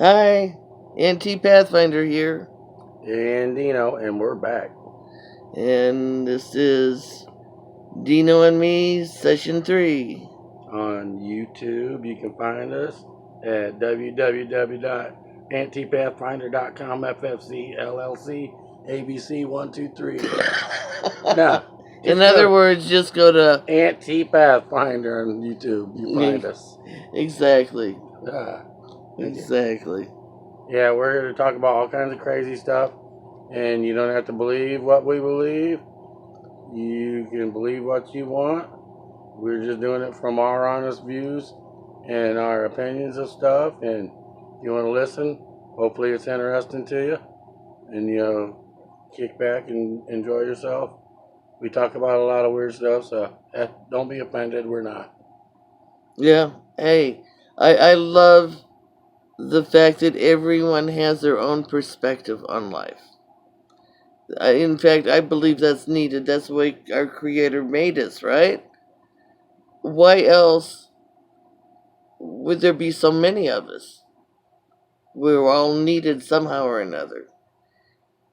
Hi, NT Pathfinder here, And Deano, and we're back. and this is Deano and Me, Session 3. On YouTube, you can find us at www.antipathfinder.com, FFC, LLC, ABC 123. Now, In other words, just go to Anti-Pathfinder on YouTube. You find us. Exactly. Thank you. Exactly. Yeah, we're here to talk about all kinds of crazy stuff, and you don't have to believe what we believe. You can believe what you want. We're just doing it from our honest views and our opinions of stuff. And if you want to listen, hopefully it's interesting to you. And, kick back and enjoy yourself. We talk about a lot of weird stuff, so don't be offended. We're not. Yeah, hey, I love the fact that everyone has their own perspective on life. In fact, I believe that's needed. That's the way our Creator made us, right? Why else would there be so many of us? We're all needed somehow or another.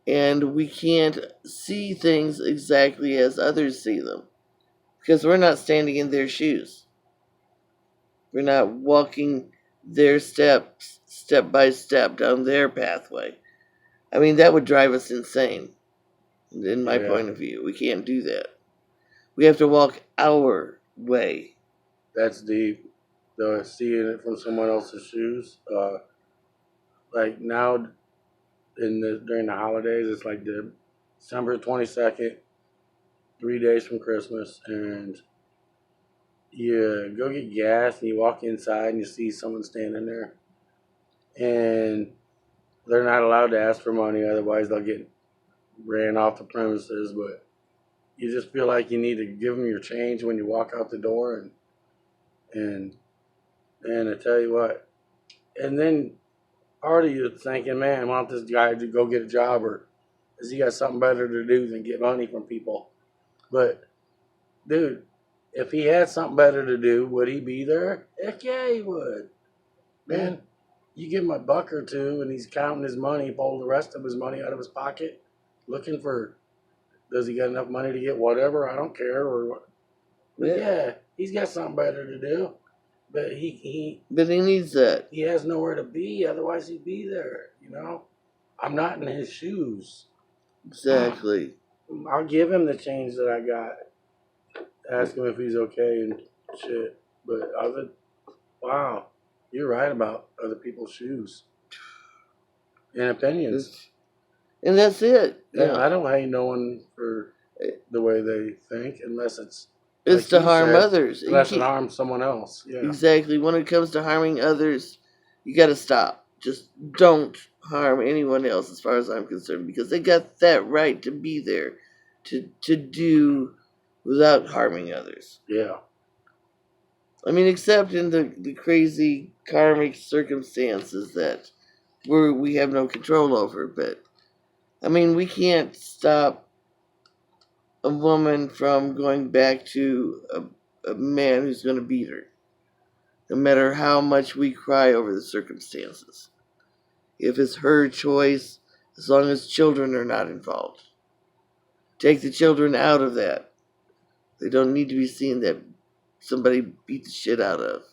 And we can't see things exactly as others see them because we're not standing in their shoes. We're not walking their steps, step by step, down their pathway. I mean, that would drive us insane, in my point of view. We can't do that. We have to walk our way. That's deep. Though seeing it from someone else's shoes. Like now, during the holidays, it's like the December 22nd, 3 days from Christmas, and you go get gas and you walk inside and you see someone standing there, and they're not allowed to ask for money, otherwise they'll get ran off the premises. But you just feel like you need to give them your change when you walk out the door, and I tell you what, and then part of you is thinking, man, I want this guy to go get a job, or has he got something better to do than get money from people? But dude, if he had something better to do, would he be there? Heck yeah, he would. Man, you give him a buck or two and he's counting his money, pull the rest of his money out of his pocket, looking for, does he got enough money to get whatever? I don't care. But yeah, he's got something better to do. But he needs that. He has nowhere to be, otherwise he'd be there, I'm not in his shoes. Exactly. I'll give him the change that I got. Ask him if he's okay and shit. But wow, you're right about other people's shoes and opinions. And that's it. Yeah, I don't hate no one for the way they think unless it's to harm others. Unless it harms someone else. Yeah. Exactly. When it comes to harming others, you got to stop. Just don't harm anyone else, as far as I'm concerned, because they got that right to be there, to do without harming others. Yeah. I mean, except in the crazy karmic circumstances that we have no control over. But I mean, we can't stop a woman from going back to a man who's going to beat her, no matter how much we cry over the circumstances. If it's her choice, as long as children are not involved. Take the children out of that. They don't need to be seen that somebody beat the shit out of.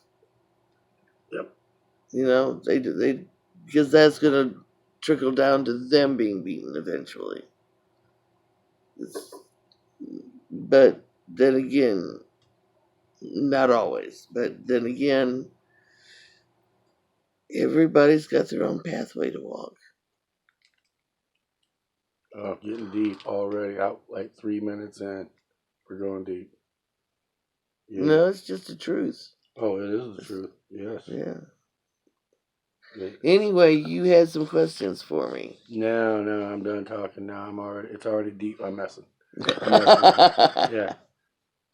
Yep. They because that's going to trickle down to them being beaten eventually. But then again, not always. But then again, everybody's got their own pathway to walk. Getting deep already. Out like 3 minutes in. We're going deep. Yeah. No, it's just the truth. Oh, it is the truth. Yes. Yeah. Anyway, you had some questions for me. No, I'm done talking now. It's already deep. I'm messing. Yeah.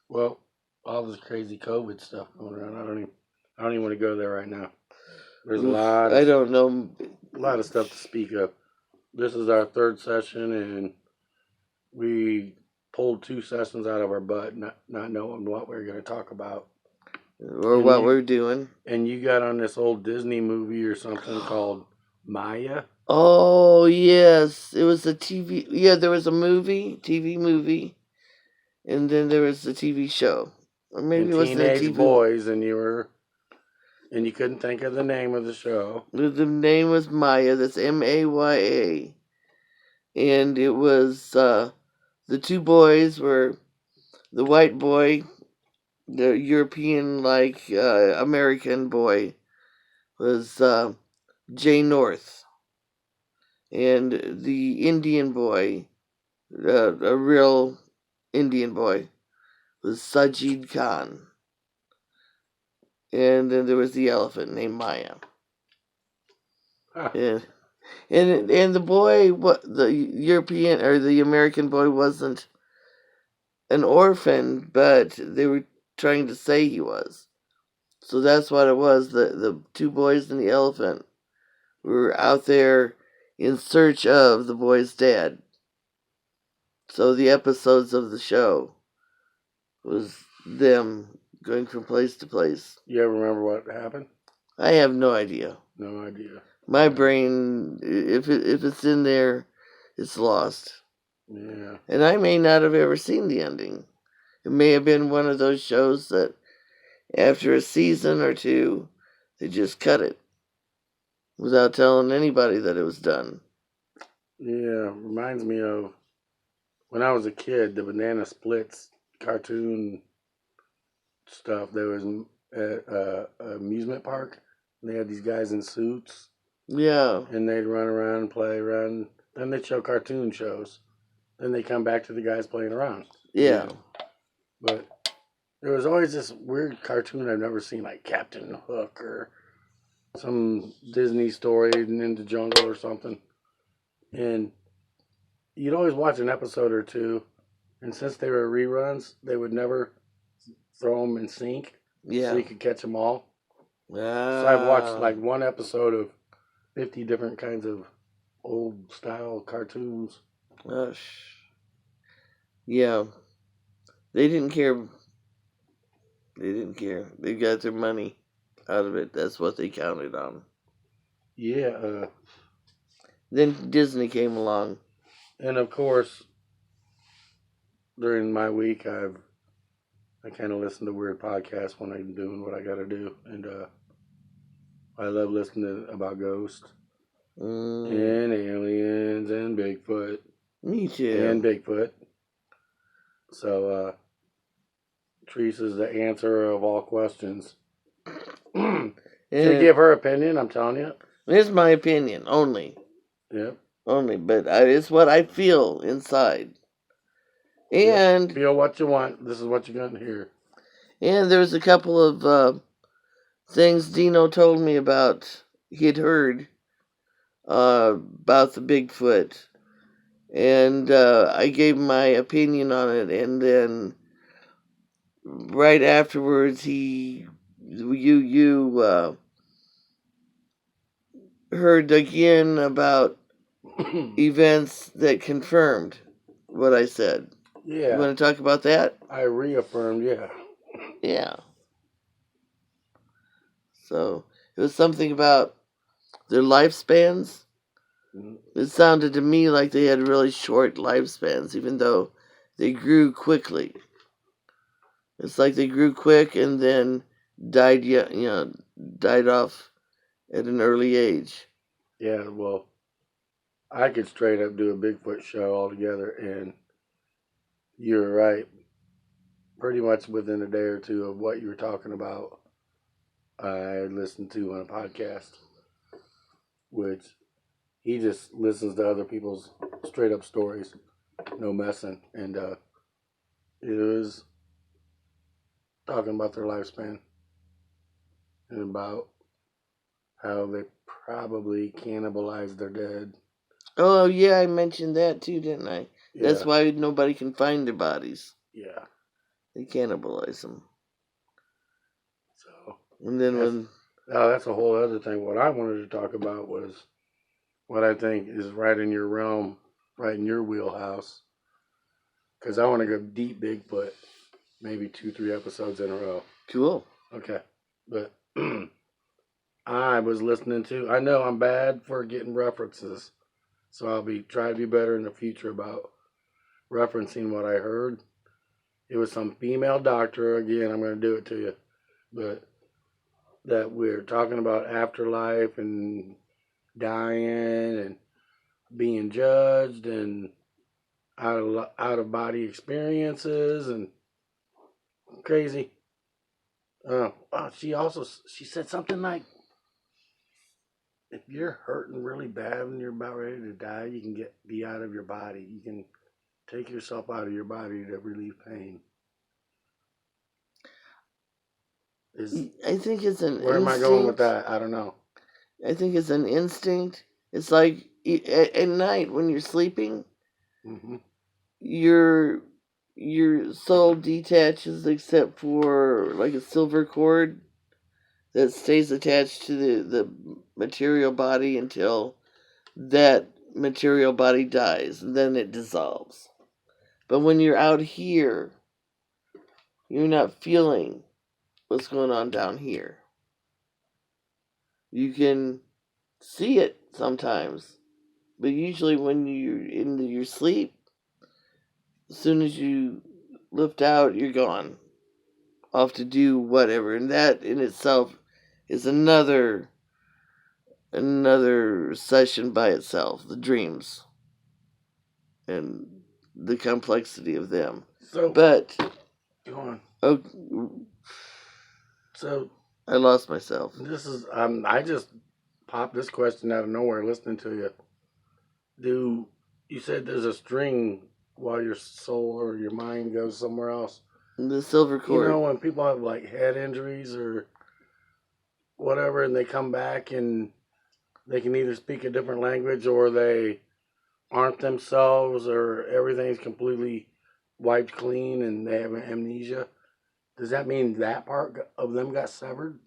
Well, all this crazy COVID stuff going around. I don't even want to go there right now. There's a lot. I don't know. A lot of stuff to speak of. This is our third session, and we pulled 2 sessions out of our butt, not knowing what we were going to talk about. Or what we're doing. And you got on this old Disney movie or something called Maya? Oh yes, it was a TV. Yeah, there was a TV movie, and then there was the TV show, or maybe And it wasn't a teenage TV. boys, and you couldn't think of the name of the show. The name was Maya. That's Maya, and it was the two boys were the white boy, the European American boy was Jay North, and the Indian boy, a real Indian boy, was Sajid Khan, and then there was the elephant named Maya, Huh. and and the boy, what the European or the American boy wasn't an orphan, but they were trying to say he was. So that's what it was. The two boys and the elephant were out there in search of the boy's dad. So the episodes of the show was them going from place to place. You ever remember what happened? I have no idea. No idea. My brain, if it's in there, it's lost. Yeah. And I may not have ever seen the ending. It may have been one of those shows that after a season or two, they just cut it without telling anybody that it was done. Yeah. Reminds me of when I was a kid, the Banana Splits cartoon stuff. There was at a amusement park. And they had these guys in suits, Yeah, and they'd run around and play around. Then they'd show cartoon shows. Then they come back to the guys playing around. yeah. But there was always this weird cartoon I've never seen, like Captain Hook or some Disney story in the jungle or something. And you'd always watch an episode or two, and since they were reruns, they would never throw them in sync Yeah. so you could catch them all. So So I've watched like one episode of 50 different kinds of old style cartoons. Yeah. They didn't care. They didn't care. They got their money out of it. That's what they counted on. Yeah, Then Disney came along. and of course, during my week, I kind of listen to weird podcasts when I'm doing what I got to do, and I love listening about ghosts and aliens and Bigfoot Me and too. Bigfoot. So Teresa's the answer of all questions. Should give her opinion. I'm telling you. It's my opinion only. Yep. Only, but it's what I feel inside. And Yep. Feel what you want. This is what you're gonna hear. and there was a couple of things Deano told me about. He'd heard about the Bigfoot, and I gave my opinion on it. And then right afterwards, you heard again about events that confirmed what I said. You Yeah. want to talk about that? I reaffirmed. Yeah. Yeah. So it was something about their lifespans. It sounded to me like they had really short lifespans, even though they grew quickly. It's like they grew quick and then died, died off at an early age. Yeah. Well, I could straight up do a Bigfoot show altogether, and you're right. Pretty much within a day or two of what you were talking about, I listened to on a podcast, which he just listens to other people's straight up stories, no messing, and it was talking about their lifespan and about how they probably cannibalized their dead. Oh, yeah, I mentioned that too, didn't I? Yeah. That's why nobody can find their bodies. Yeah. They cannibalize them. So. And then that's a whole other thing. What I wanted to talk about was what I think is right in your realm, right in your wheelhouse. Because I want to go deep Bigfoot, maybe 2-3 episodes in a row. Cool. Okay. But I was listening to. I know I'm bad for getting references, so I'll be try to be better in the future about referencing what I heard. It was some female doctor. Again, I'm going to do it to you, but that we're talking about afterlife and dying and being judged and out of body experiences and crazy. She said something like, if you're hurting really bad and you're about ready to die, you can be out of your body. You can take yourself out of your body to relieve pain. Is I think it's an Where am I going with instinct. that? I don't know. I think it's an instinct. It's like at night when you're sleeping, Hmm. your your soul detaches except for like a silver cord that stays attached to the material body until that material body dies and then it dissolves. But when you're out here, you're not feeling what's going on down here. You can see it sometimes, but usually when you're in your sleep, as soon as you lift out, you're gone, off to do whatever, and that in itself is another session by itself. The dreams and the complexity of them. So, But go on. oh, So, I lost myself. this is, I just popped this question out of nowhere listening to you. You said there's a string while your soul or your mind goes somewhere else? The silver You know, cord. when people have like head injuries or whatever and they come back and they can either speak a different language or they aren't themselves or everything's completely wiped clean and they have amnesia. Does that mean that part of them got severed?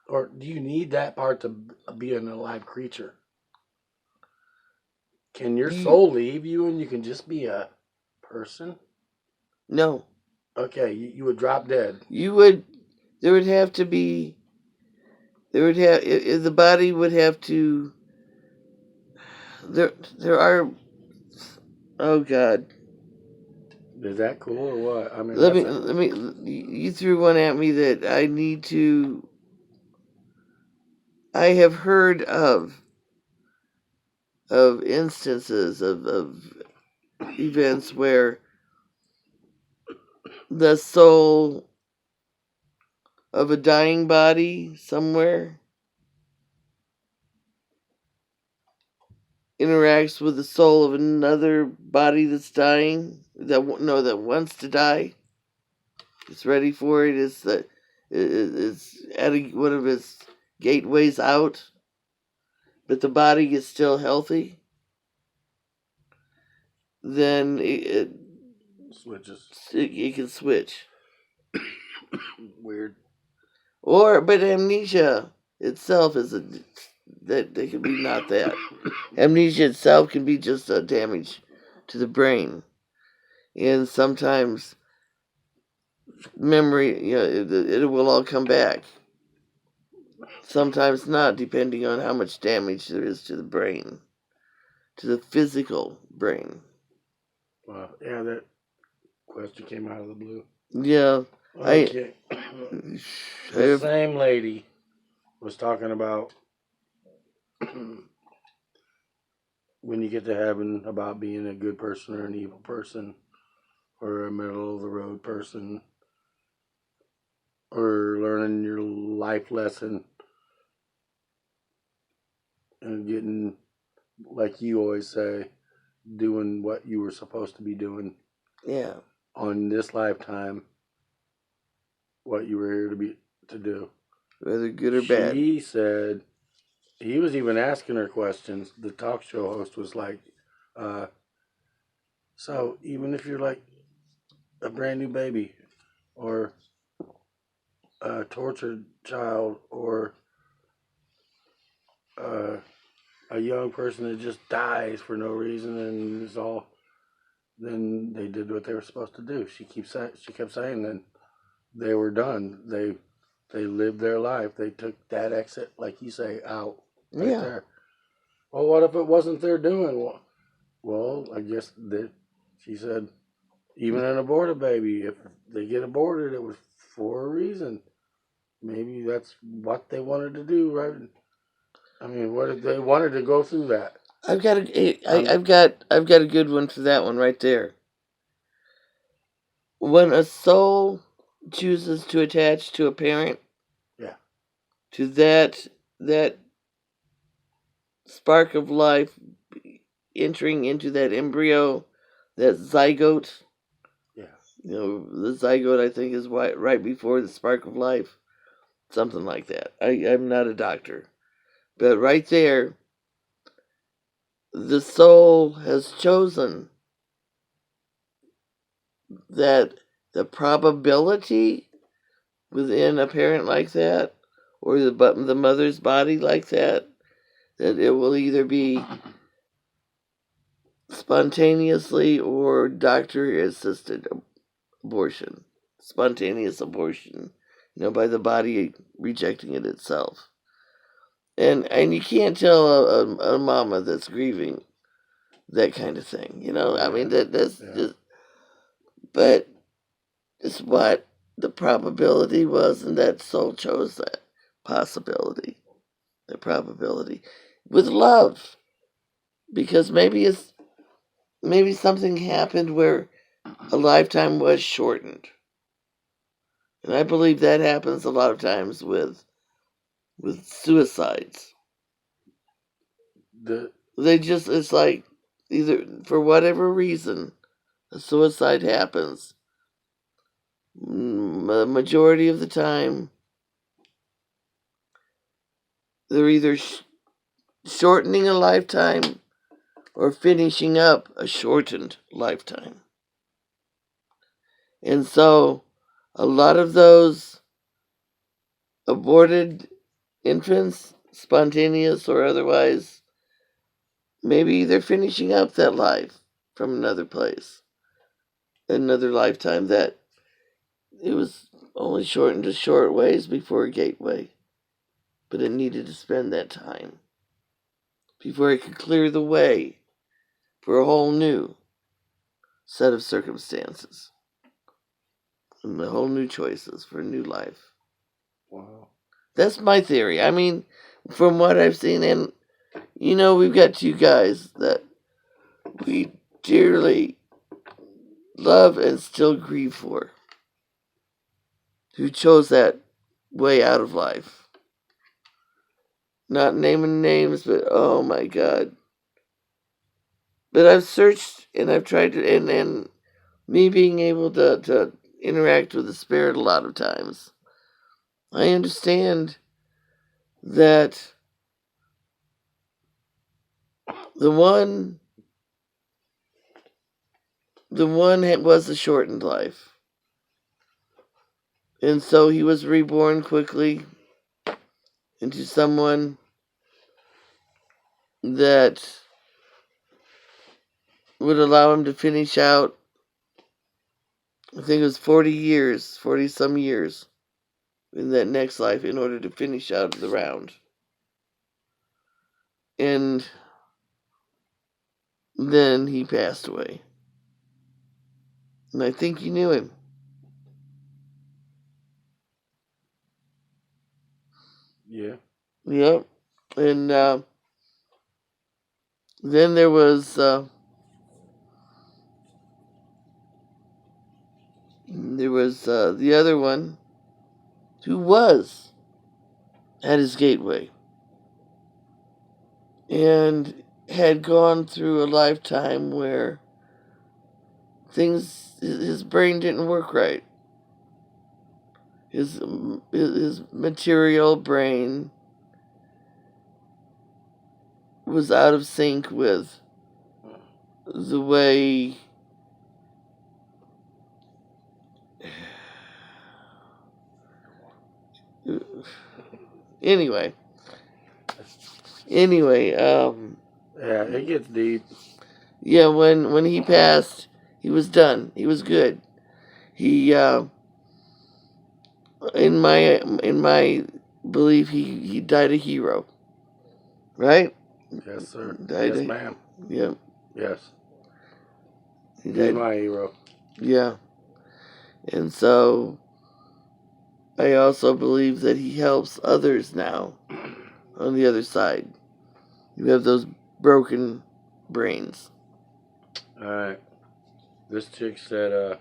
Or do you need that part to be an alive creature? Can your You soul leave you and you can just be a person? no. Okay, you would drop dead. You would. There would have to be. There would have. The body would have to. There are. Oh God. Is that cool or what? I mean, Let that's me. a, Let me. You threw one at me that I need to. I have heard of instances of events where the soul of a dying body somewhere interacts with the soul of another body that's dying, that wants to die. It's ready for it. It's at one of its gateways out, but the body is still healthy. Then switches. it can switch. Weird. But amnesia itself is that can be not that. Amnesia itself can be just a damage to the brain, and sometimes memory, it will all come back. Sometimes not, depending on how much damage there is to the brain, to the physical brain. Well, yeah, that question came out of the blue. Yeah, I, Okay. I The have, same lady was talking about when you get to heaven about being a good person or an evil person or a middle of the road person or learning your life lesson and getting, like you always say, doing what you were supposed to be doing yeah, on this lifetime, what you were here to do. whether good or bad. She said he was even asking her questions. The talk show host was like, uh, "So even if you're like a brand new baby, or a tortured child, or uh, a young person that just dies for no reason and is all, then they did what they were supposed to do." She kept saying that they were done. They lived their life. They took that exit, like you say, out right Yeah. there. Well, what if it wasn't their doing? Well, I guess that she said, even an aborted baby, if they get aborted, it was for a reason. Maybe that's what they wanted to do, right? I mean, what if they wanted to go through that? I've got a good one for that one right there. When a soul chooses to attach to a parent, Yeah, to that spark of life entering into that embryo, that zygote. yeah. You know, the zygote I think is right before the spark of life, something like that. I'm not a doctor, but right there, the soul has chosen that the probability within a parent like that, or the mother's body like that, that it will either be spontaneously or doctor assisted abortion, spontaneous abortion, by the body rejecting it itself. And you can't tell a mama that's grieving that kind of thing. I mean that's Yeah. just, but it's what the probability was, and that soul chose that possibility, the probability, with love, because maybe something happened where a lifetime was shortened, and I believe that happens a lot of times with suicides. The It's like either for whatever reason a suicide happens. The majority of the time, they're either shortening a lifetime or finishing up a shortened lifetime. And so, a lot of those aborted infants, spontaneous or otherwise, maybe they're finishing up that life from another place, another lifetime that it was only shortened a short ways before a gateway, but it needed to spend that time before it could clear the way for a whole new set of circumstances and a whole new choices for a new life. wow. That's my theory. I mean, from what I've seen, and we've got two guys that we dearly love and still grieve for, who chose that way out of life. Not naming names, but oh my God. But I've searched and I've tried to, and me being able to interact with the spirit a lot of times, I understand that the one was a shortened life, and so he was reborn quickly into someone that would allow him to finish out, I think it was 40 some years in that next life in order to finish out the round. And then he passed away. And I think you knew him. Yeah. Yep. And then there was the other one who was at his gateway and had gone through a lifetime where his brain didn't work right. His material brain was out of sync with the way anyway Yeah, it gets deep. yeah, when he passed, he was done. He was good. He in my belief, he died a hero, right? Yes, sir. Died Yes, a, ma'am. yeah, Yes. he He's died. my hero. Yeah, and so I also believe that he helps others now on the other side. You have those broken brains. All right. This chick said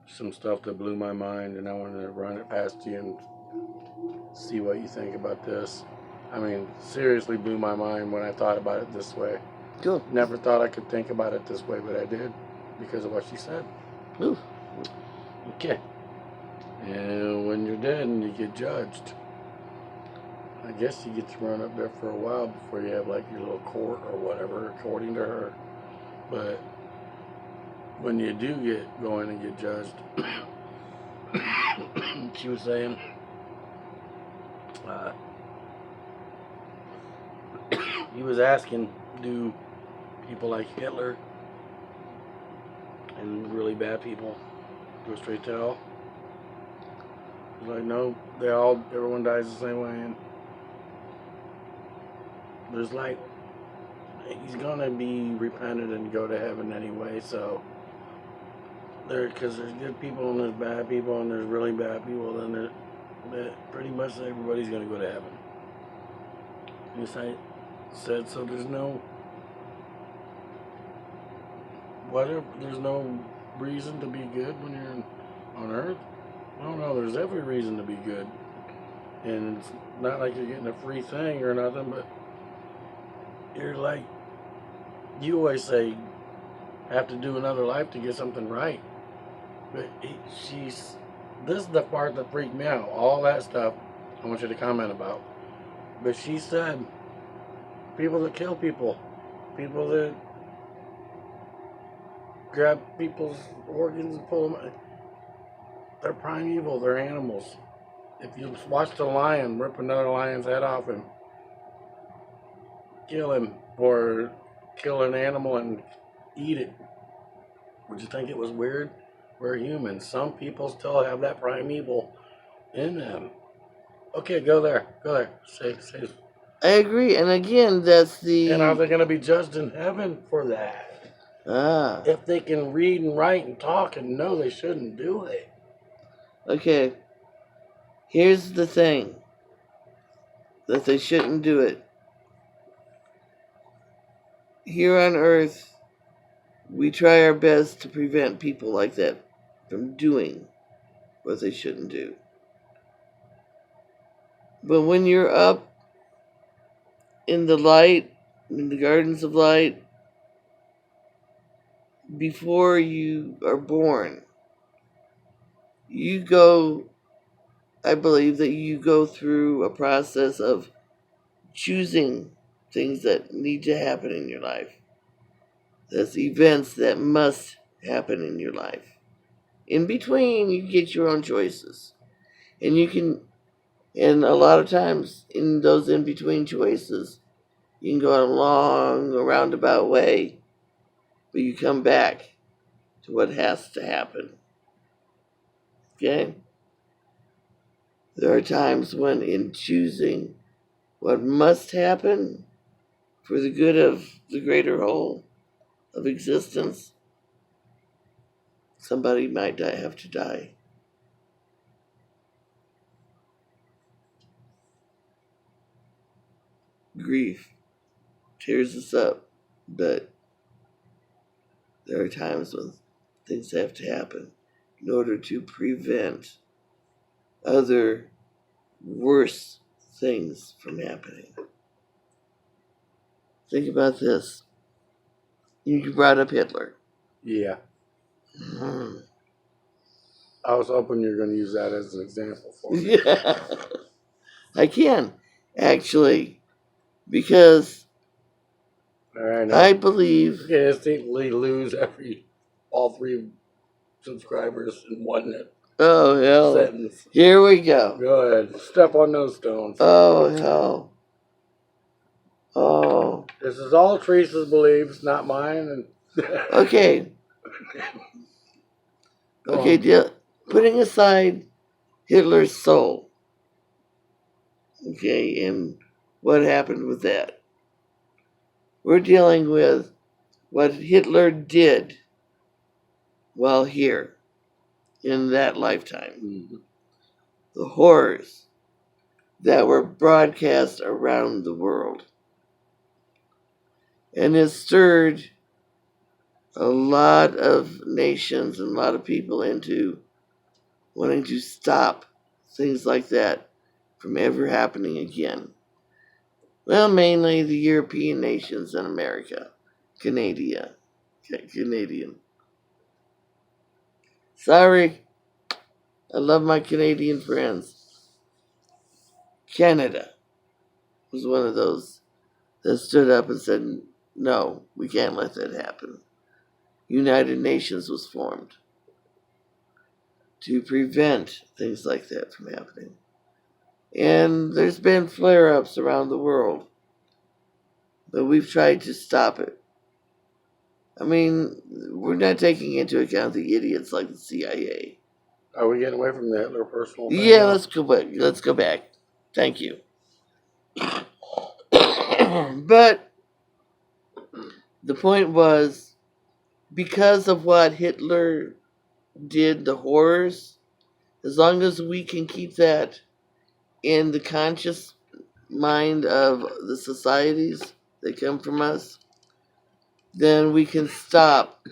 some stuff that blew my mind, and I wanted to run it past you and see what you think about this. I mean, seriously blew my mind when I thought about it this way. Cool. Never thought I could think about it this way, but I did because of what she said. Ooh. Okay. And when you're dead and you get judged, I guess you get to run up there for a while before you have like your little court or whatever, according to her. But when you do get going and get judged, she was saying, uh, he was asking, do people like Hitler and really bad people go straight to hell? He's like, no, everyone dies the same way, and there's like, he's gonna be repentant and go to heaven anyway, so because there's good people and there's bad people and there's really bad people, then pretty much everybody's gonna go to heaven. And I said, so there's no there's no reason to be good when you're on Earth. No, there's every reason to be good, and it's not like you're getting a free thing or nothing, but you're like, you always say, have to do another life to get something right. But this is the part that freaked me out. All that stuff I want you to comment about. But she said, people that kill people, people that grab people's organs and pull them, they're primeval, they're animals. If you watch a lion rip another lion's head off and kill him, or kill an animal and eat it, would you think it was weird? We're humans. Some people still have that primeval in them. Okay, go there. Go there. Say. I agree, and again, that's And are the they going to be judged in heaven for that? ah. If they can read and write and talk and know they shouldn't do it. Okay. Here's the thing that they shouldn't do it. Here on Earth, we try our best to prevent people like that from doing what they shouldn't do. But when you're up in the light, in the gardens of light, before you are born, I believe that you go through a process of choosing things that need to happen in your life. That's events that must happen in your life. In between, you get your own choices. And a lot of times in those in between choices, you can go on a long, roundabout way, but you come back to what has to happen. Okay? There are times when, in choosing what must happen for the good of the greater whole of existence, somebody might have to die. Grief tears us up, but there are times when things have to happen in order to prevent other worse things from happening. Think about this. You brought up Hitler. Yeah. Mm. I was hoping you were going to use that as an example for me. Yeah, I can, actually, because All right, now. I believe. You can instantly lose all three subscribers in one Oh, hell. sentence. Here we go. Go ahead. Step on those stones. Oh, hell. Oh. This is all Teresa's beliefs, not mine. And Okay. Go Okay, on. putting aside Hitler's soul. Okay, and what happened with that? We're dealing with what Hitler did while here in that lifetime. Mm-hmm. The horrors that were broadcast around the world. And it stirred a lot of nations and a lot of people into wanting to stop things like that from ever happening again. Well, mainly the European nations and America. Canadian. Sorry, I love my Canadian friends. Canada was one of those that stood up and said, no, we can't let that happen. United Nations was formed to prevent things like that from happening. And there's been flare-ups around the world, but we've tried to stop it. I mean, we're not taking into account the idiots like the CIA. Are we getting away from the Hitler personal thing? Yeah, now? let's go back. Let's go back. Thank you. But the point was, because of what Hitler did, the horrors, as long as we can keep that in the conscious mind of the societies that come from us, then we can stop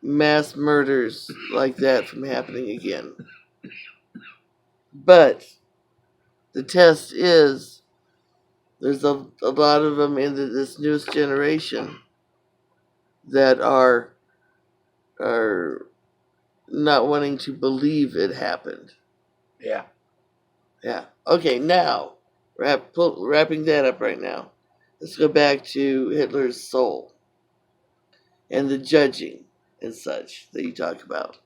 mass murders like that from happening again. But the test is there's a lot of them in this newest generation that are not wanting to believe it happened. Yeah. Yeah. Okay, now, wrapping that up right now, let's go back to Hitler's soul and the judging and such that you talk about.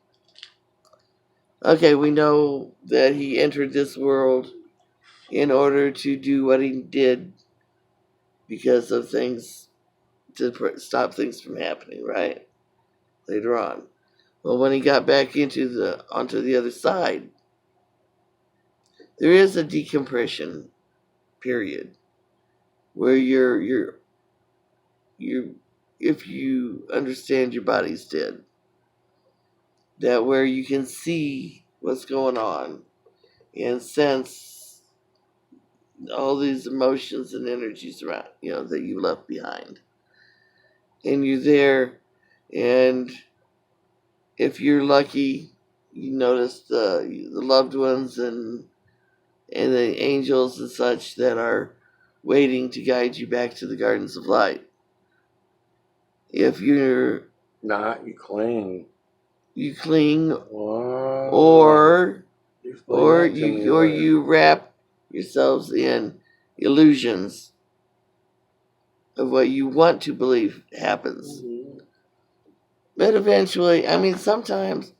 Okay, we know that he entered this world in order to do what he did because of things to stop things from happening, right? Later on. Well, when he got back onto the other side, there is a decompression period where you're if you understand your body's dead, that where you can see what's going on and sense all these emotions and energies around, that you left behind. And you're there, and if you're lucky, you notice the loved ones and the angels and such that are waiting to guide you back to the gardens of light. If you're Not, you cling. you cling, Wow. or Explain that to me, Lord. you wrap yourselves in illusions of what you want to believe happens. Mhm. But eventually, I mean, sometimes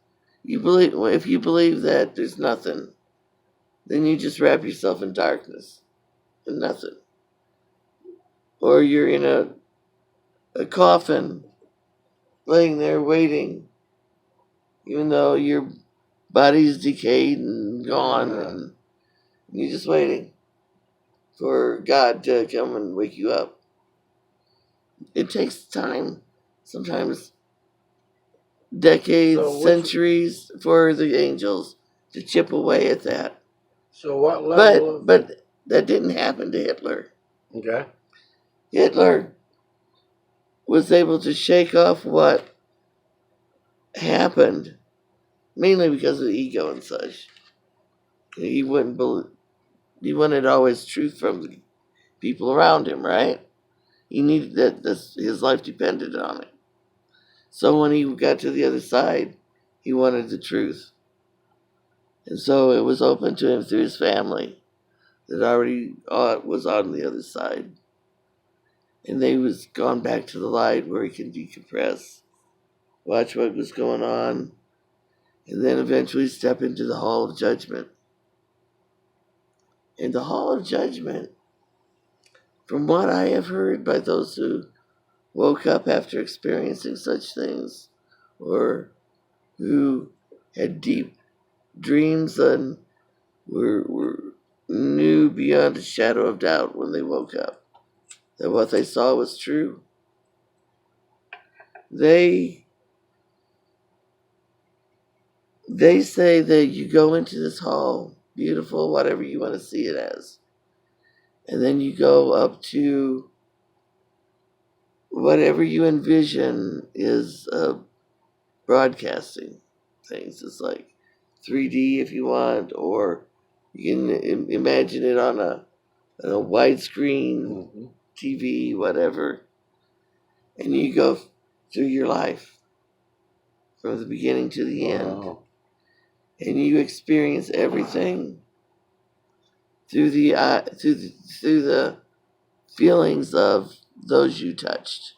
if you believe that there's nothing, then you just wrap yourself in darkness and nothing. Or you're in a coffin laying there waiting, even though your body's decayed and gone, and you're just waiting for God to come and wake you up. It takes time, sometimes decades, centuries, for the angels to chip away at that. So what level But that didn't happen to Hitler. Okay. Hitler was able to shake off what happened, mainly because of ego and such. He wanted always truth from the people around him, right? He needed that. His life depended on it. So when he got to the other side, he wanted the truth, and so it was open to him through his family that already was on the other side, and they was gone back to the light where he can decompress, watch what was going on, and then eventually step into the Hall of Judgment. And the Hall of Judgment, from what I have heard by those who woke up after experiencing such things, or who had deep dreams and were knew beyond a shadow of doubt when they woke up that what they saw was true. They they say that you go into this hall, beautiful, whatever you want to see it as, and then you go up to whatever you envision is broadcasting things. It's like 3D if you want, or you can imagine it on a widescreen TV, whatever, and you go through your life from the beginning to the end, and you experience everything through through the feelings of those you touched.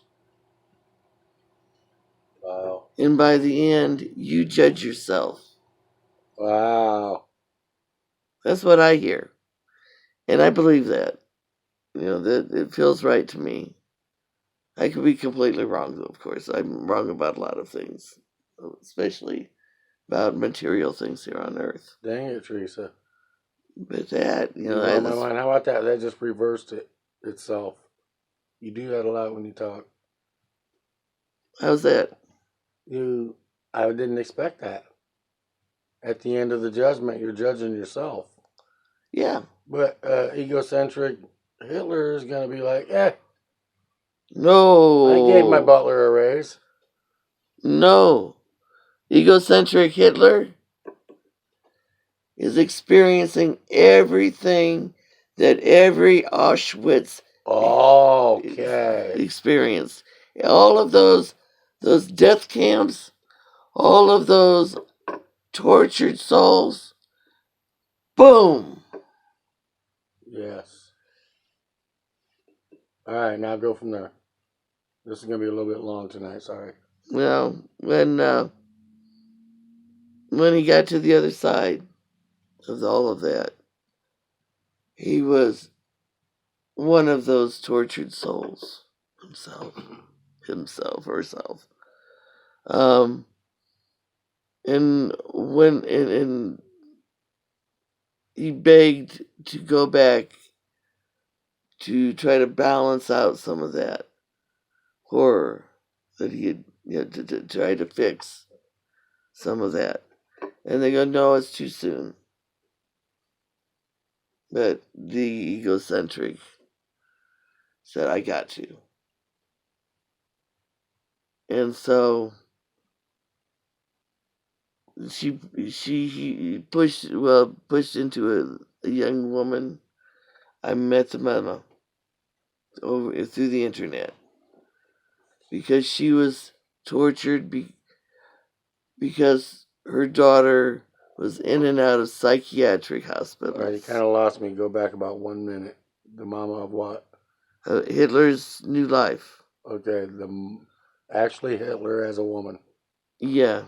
Wow. And by the end, you judge yourself. Wow. That's what I hear. And I believe that. That it feels right to me. I could be completely wrong, though, of course. I'm wrong about a lot of things, especially about material things here on Earth. Dang it, Teresa. But that, You blow my mind. How about that? That just reversed itself. You do that a lot when you talk. How's that? I didn't expect that. At the end of the judgment, you're judging yourself. Yeah. But egocentric Hitler is going to be like, No. I gave my butler a raise. No. Egocentric Hitler is experiencing everything that every Auschwitz experienced. All of those death camps, all of those tortured souls. Boom. Yes. All right, now go from there. This is going to be a little bit long tonight. Sorry. Well, when he got to the other side of all of that, he was one of those tortured souls himself, herself. And when and he begged to go back to try to balance out some of that horror that he had, to try to fix some of that. And they go, no, it's too soon. But the egocentric said, I got to. And so he pushed into a young woman. I met them over through the internet because she was tortured because her daughter was in and out of psychiatric hospitals. All right, you kind of lost me. Go back about 1 minute. The mama of what? Hitler's New Life. Okay, actually Hitler as a woman. Yeah,